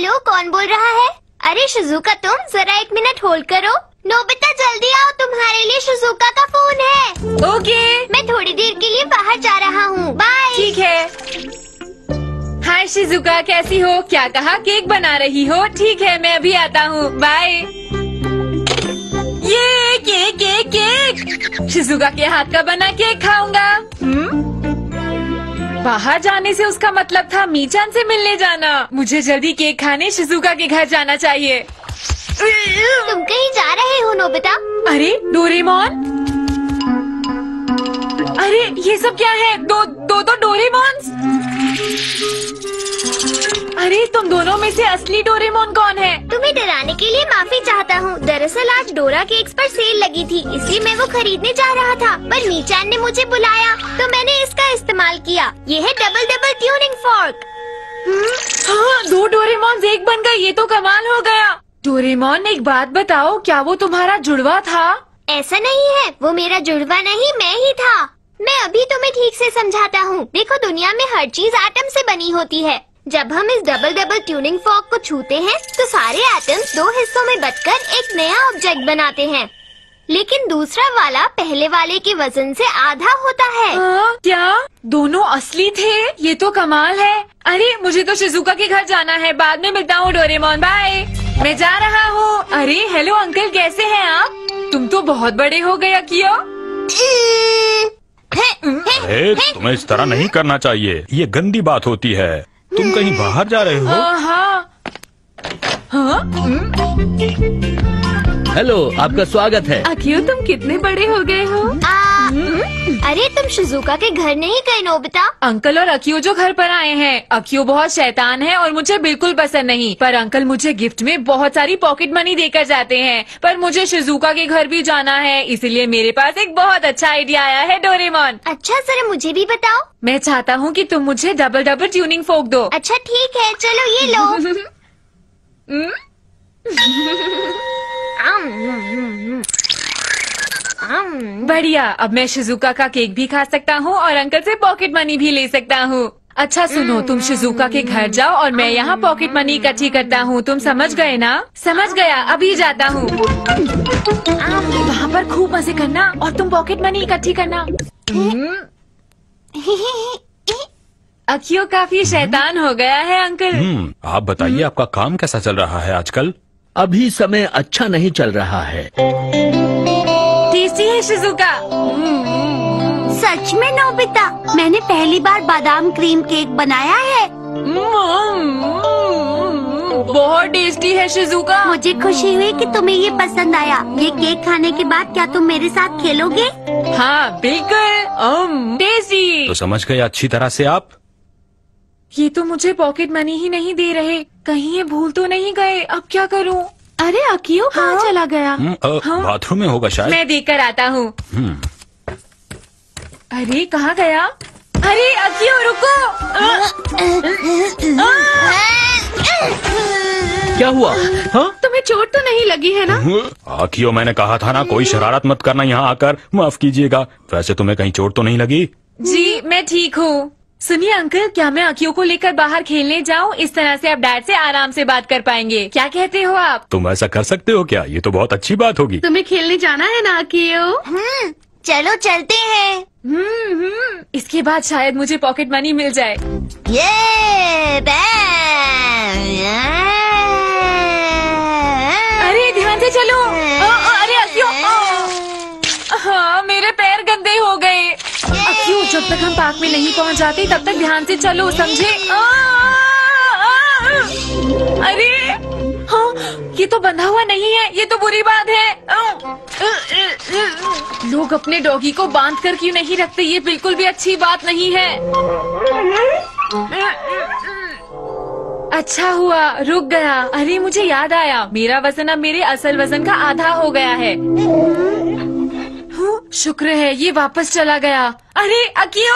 Hello, कौन बोल रहा है? अरे शिजुका, तुम जरा 1 मिनट होल्ड करो। नोबिता जल्दी आओ, तुम्हारे लिए शिजुका का फोन है। ओके, मैं थोड़ी देर के लिए बाहर जा रहा हूँ, बाय। ठीक है। हाय शिजुका, कैसी हो? क्या कहा, केक बना रही हो? ठीक है, मैं अभी आता हूँ, बाय। ये केक केक केक, शिजुका के हाथ का बना केक खाऊंगा। बाहर जाने से उसका मतलब था मीचान से मिलने जाना। मुझे जल्दी केक खाने शिजुका के घर जाना चाहिए। तुम कहीं जा रहे हो नोबिता? अरे डोरेमोन, अरे ये सब क्या है? दो तो डोरेमोन्स। अरे तुम दोनों में से असली डोरेमोन कौन है? तुम्हें डराने के लिए माफी चाहता हूँ। दरअसल आज डोरा केक्स पर सेल लगी थी, इसलिए मैं वो खरीदने जा रहा था, पर मीचान ने मुझे बुलाया तो मैंने इसका इस्तेमाल किया। ये है डबल डबल ट्यूनिंग फॉर्क। हाँ, 2 डोरेमोन एक बन गए, ये तो कमाल हो गया। डोरेमोन, एक बात बताओ, क्या वो तुम्हारा जुड़वा था? ऐसा नहीं है, वो मेरा जुड़वा नहीं, मैं ही था। मैं अभी तुम्हें ठीक से समझाता हूँ। देखो, दुनिया में हर चीज एटम से बनी होती है। जब हम इस डबल डबल ट्यूनिंग फॉर्क को छूते हैं तो सारे एटम्स 2 हिस्सों में बंटकर एक नया ऑब्जेक्ट बनाते हैं, लेकिन दूसरा वाला पहले वाले के वजन से आधा होता है। क्या दोनों असली थे? ये तो कमाल है। अरे मुझे तो शिजुका के घर जाना है, बाद में मिलता हूँ डोरेमोन, बाय। मैं जा रहा हूँ। अरे हेलो अंकल, कैसे हैं आप? तुम तो बहुत बड़े हो गए अकियो। तुम्हें इस तरह नहीं करना चाहिए, ये गंदी बात होती है। तुम कहीं बाहर जा रहे हो? हाँ। हेलो, आपका स्वागत है। अकियो, तुम कितने बड़े हो गए हो? अरे तुम शिजुका के घर नहीं गए नोबिता? अंकल और अकियो जो घर पर आए हैं। अकियो बहुत शैतान है और मुझे बिल्कुल पसंद नहीं, पर अंकल मुझे गिफ्ट में बहुत सारी पॉकेट मनी देकर जाते हैं। पर मुझे शिजुका के घर भी जाना है, इसलिए मेरे पास एक बहुत अच्छा आइडिया आया है डोरेमोन। अच्छा, जरा मुझे भी बताओ। मैं चाहता हूँ कि तुम मुझे डबल डबल ट्यूनिंग फोक दो। अच्छा ठीक है, चलो ये लो। बढ़िया, अब मैं शिजुका का केक भी खा सकता हूँ और अंकल से पॉकेट मनी भी ले सकता हूँ। अच्छा सुनो, तुम शिजुका के घर जाओ और मैं यहाँ पॉकेट मनी इकट्ठी करता हूँ। तुम समझ गए ना? समझ गया, अभी जाता हूँ। वहाँ पर खूब मजे करना और तुम पॉकेट मनी इकट्ठी करना। अकियो काफी शैतान हो गया है अंकल। आप बताइए, आपका काम कैसा चल रहा है आजकल? अभी समय अच्छा नहीं चल रहा है। टेस्टी है शिजुका। सच में नोबिता, मैंने पहली बार बादाम क्रीम केक बनाया है। बहुत टेस्टी है शिजुका। मुझे खुशी हुई कि तुम्हें ये पसंद आया। ये केक खाने के बाद क्या तुम मेरे साथ खेलोगे? हाँ बिल्कुल, टेस्टी। तो समझ गए अच्छी तरह से आप? ये तो मुझे पॉकेट मनी ही नहीं दे रहे, कहीं ये भूल तो नहीं गए? अब क्या करूँ? अरे अकियो कहाँ चला गया? बाथरूम में होगा शायद। मैं देख कर आता हूँ। अरे कहाँ गया? अरे अकियो रुको। क्या हुआ? हाँ? तुम्हें चोट तो नहीं लगी है ना? आखियो, मैंने कहा था ना, कोई शरारत मत करना यहाँ आकर। माफ कीजिएगा। वैसे तुम्हें कहीं चोट तो नहीं लगी? जी मैं ठीक हूँ। सुनिए अंकल, क्या मैं अकियो को लेकर बाहर खेलने जाऊँ? इस तरह से आप डैड से आराम से बात कर पाएंगे। क्या कहते हो आप? तुम ऐसा कर सकते हो क्या? ये तो बहुत अच्छी बात होगी। तुम्हें खेलने जाना है ना अकियो? चलो चलते हैं। इसके बाद शायद मुझे पॉकेट मनी मिल जाए। अरे ध्यान से चलो। अरे अकियो, हाँ मेरे पैर गंदे हो गए। अकियो, जब तक हम पार्क में नहीं पहुंच जाते तब तक ध्यान से चलो, समझे? अरे हाँ, ये तो बंधा हुआ नहीं है, ये तो बुरी बात है। लोग अपने डॉगी को बांध कर क्यों नहीं रखते? ये बिल्कुल भी अच्छी बात नहीं है। अच्छा हुआ रुक गया। अरे मुझे याद आया, मेरा वजन अब मेरे असल वजन का आधा हो गया है। शुक्र है ये वापस चला गया। अरे अकियो,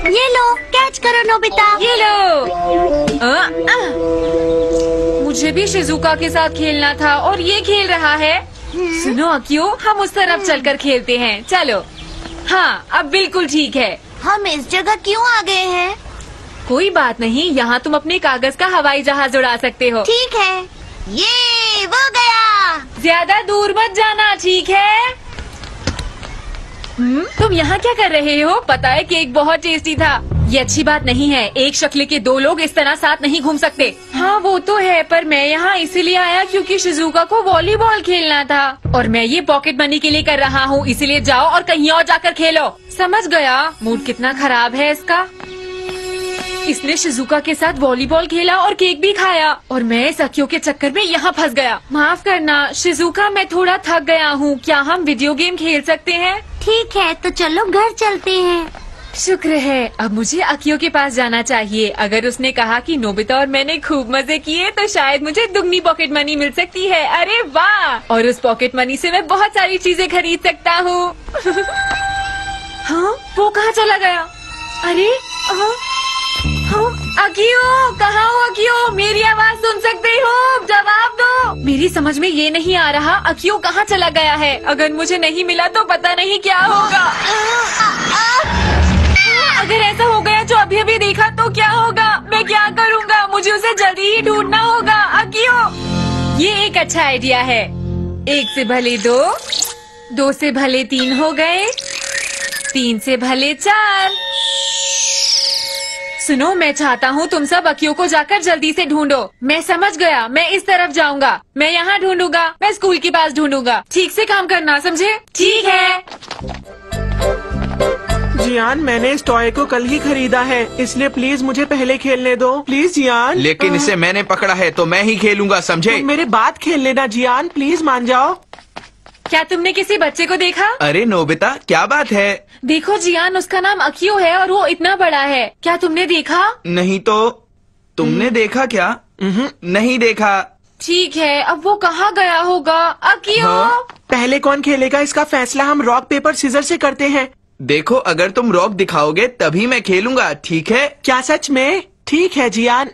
ये लो, कैच करो नोबिता। ये लो। मुझे भी शिजुका के साथ खेलना था और ये खेल रहा है। सुनो अकियो, हम उस तरफ चलकर खेलते हैं, चलो। हाँ अब बिल्कुल ठीक है। हम इस जगह क्यों आ गए हैं? कोई बात नहीं, यहाँ तुम अपने कागज का हवाई जहाज उड़ा सकते हो। ठीक है, ये वो गया। ज्यादा दूर मत जाना, ठीक है? तुम यहाँ क्या कर रहे हो? पता है केक बहुत टेस्टी था। ये अच्छी बात नहीं है, एक शक्ल के दो लोग इस तरह साथ नहीं घूम सकते। हाँ वो तो है, पर मैं यहाँ इसीलिए आया क्योंकि शिजुका को वॉलीबॉल खेलना था और मैं ये पॉकेट मनी के लिए कर रहा हूँ, इसीलिए जाओ और कहीं और जाकर खेलो। समझ गया? मूड कितना खराब है इसका। इसने शिजुका के साथ वॉलीबॉल खेला और केक भी खाया और मैं इस अकियो के चक्कर में यहाँ फंस गया। माफ करना शिजुका, मैं थोड़ा थक गया हूँ। क्या हम वीडियो गेम खेल सकते हैं? ठीक है, तो चलो घर चलते हैं। शुक्र है, अब मुझे अकियो के पास जाना चाहिए। अगर उसने कहा कि नोबिता और मैंने खूब मजे किए तो शायद मुझे दुगनी पॉकेट मनी मिल सकती है। अरे वाह! और उस पॉकेट मनी से मैं बहुत सारी चीजें खरीद सकता हूँ। हाँ, वो कहाँ चला गया? अरे अकियो, कहाँ हो अकियो? मेरी आवाज सुन सकते हो? जवाब दो। मेरी समझ में ये नहीं आ रहा अकियो कहाँ चला गया है। अगर मुझे नहीं मिला तो पता नहीं क्या होगा। अगर ऐसा हो गया जो अभी अभी देखा तो क्या होगा? मैं क्या करूँगा? मुझे उसे जल्दी ही ढूंढना होगा। अकियो, ये एक अच्छा आइडिया है। 1 से भले 2, 2 से भले 3 हो गए, 3 से भले 4। सुनो, मैं चाहता हूँ तुम सब अकियो को जाकर जल्दी से ढूंढो। मैं समझ गया, मैं इस तरफ जाऊंगा। मैं यहाँ ढूंढूंगा, मैं स्कूल के पास ढूंढूंगा। ठीक से काम करना, समझे? ठीक है। जियान, मैंने इस टॉय को कल ही खरीदा है, इसलिए प्लीज मुझे पहले खेलने दो। प्लीज जियान। लेकिन इसे मैंने पकड़ा है तो मैं ही खेलूंगा, समझे? तुम मेरे बात खेल लेना जियान, प्लीज मान जाओ। क्या तुमने किसी बच्चे को देखा? अरे नोबिता, क्या बात है? देखो जियान, उसका नाम अकियो है और वो इतना बड़ा है। क्या तुमने देखा? नहीं तो। तुमने देखा क्या? नहीं देखा। ठीक है, अब वो कहाँ गया होगा? अकियो। हाँ? पहले कौन खेलेगा इसका फैसला हम रॉक पेपर सीजर से करते हैं। देखो, अगर तुम रॉक दिखाओगे तभी मैं खेलूंगा, ठीक है? क्या सच में? ठीक है जियान,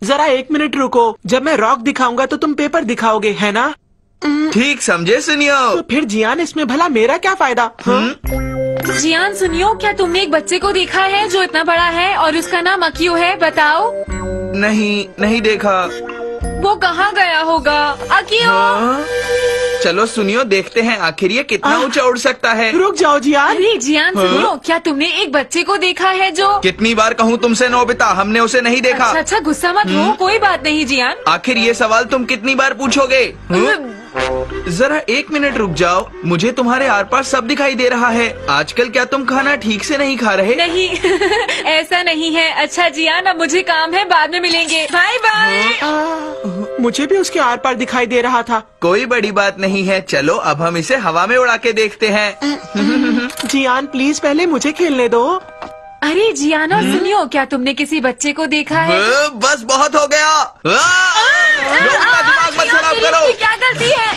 जरा 1 मिनट रुको। जब मैं रॉक दिखाऊंगा तो तुम पेपर दिखाओगे, है ना? ठीक समझे सुनियो। तो फिर जियान, इसमें भला मेरा क्या फायदा? जियान सुनियो, क्या तुमने एक बच्चे को देखा है जो इतना बड़ा है और उसका नाम अकियो है? बताओ। नहीं देखा। वो कहाँ गया होगा? अकियो। हाँ? चलो सुनियो, देखते हैं आखिर ये कितना ऊंचा उड़ सकता है। रुक जाओ जियान। अरे जियान सुनियो, क्या तुमने एक बच्चे को देखा है जो? कितनी बार कहूँ तुमसे नोबिता, हमने उसे नहीं देखा। अच्छा, गुस्सा मत हो, कोई बात नहीं जियान। आखिर ये सवाल तुम कितनी बार पूछोगे? जरा 1 मिनट रुक जाओ, मुझे तुम्हारे आर पार सब दिखाई दे रहा है। आजकल क्या तुम खाना ठीक से नहीं खा रहे? नहीं ऐसा नहीं है। अच्छा जियान, अब मुझे काम है, बाद में मिलेंगे। Bye bye. मुझे भी उसके आर पार दिखाई दे रहा था। कोई बड़ी बात नहीं है, चलो अब हम इसे हवा में उड़ा के देखते हैं। जियान प्लीज पहले मुझे खेलने दो। अरे जियाना सुनियो, क्या तुमने किसी बच्चे को देखा है? बस बहुत हो गया। दिमाग मत खराब करो। क्या करती है?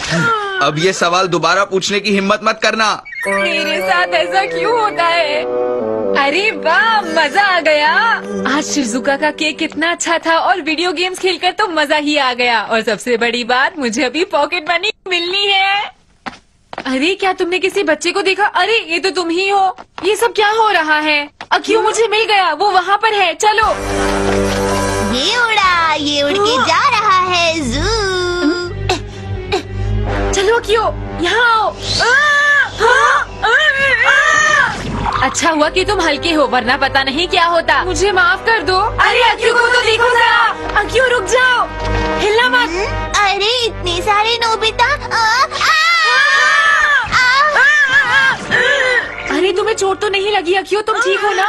अब ये सवाल दोबारा पूछने की हिम्मत मत करना। मेरे साथ ऐसा क्यों होता है? अरे वाह, मजा आ गया। आज शिजुका का केक कितना अच्छा था और वीडियो गेम्स खेलकर तो मजा ही आ गया। और सबसे बड़ी बात, मुझे अभी पॉकेट मनी मिलनी है। अरे क्या तुमने किसी बच्चे को देखा? अरे ये तो तुम ही हो। ये सब क्या हो रहा है? अकियो मुझे मिल गया, वो वहाँ पर है। चलो। ये उड़ के जा रहा है। चलो अकियो, यहाँ आओ। अच्छा हुआ कि तुम हल्के हो, वरना पता नहीं क्या होता। मुझे माफ कर दो। अरे अकियो को तो देखो जरा। अकियो रुक जाओ, हिलना मत। अरे इतने सारे नोबिता। अरे तुम्हें चोट तो नहीं लगी अकियो? तुम ठीक हो ना?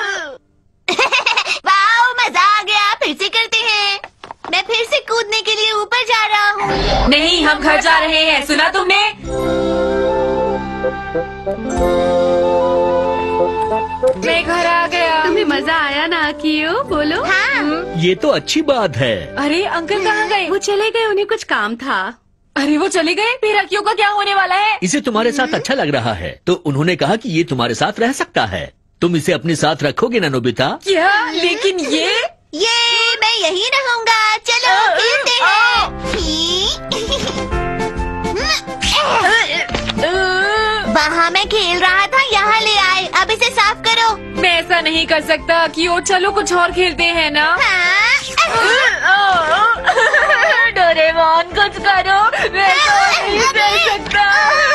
वाह, मजा आ गया। फिर से करते हैं। मैं फिर से कूदने के लिए ऊपर जा रहा हूँ। नहीं, हम घर जा रहे हैं, सुना तुमने? मैं घर आ गया। तुम्हें मजा आया ना अकियो? बोलो। हाँ। ये तो अच्छी बात है। अरे अंकल कहाँ गए? वो चले गए, उन्हें कुछ काम था। अरे वो चले गए? फिर अकियो का क्या होने वाला है? इसे तुम्हारे साथ अच्छा लग रहा है तो उन्होंने कहा कि ये तुम्हारे साथ रह सकता है। तुम इसे अपने साथ रखोगे ना नोबिता? क्या? लेकिन ये मैं यहीं रहूंगा। चलो खेलते हैं। वहाँ मैं खेल रहा था, यहाँ ले आए। अब इसे साफ करो। मैं ऐसा नहीं कर सकता क्यों? चलो कुछ और खेलते हैं ना। डोरेमोन कुछ करो, मैं तो नहीं रह सकता।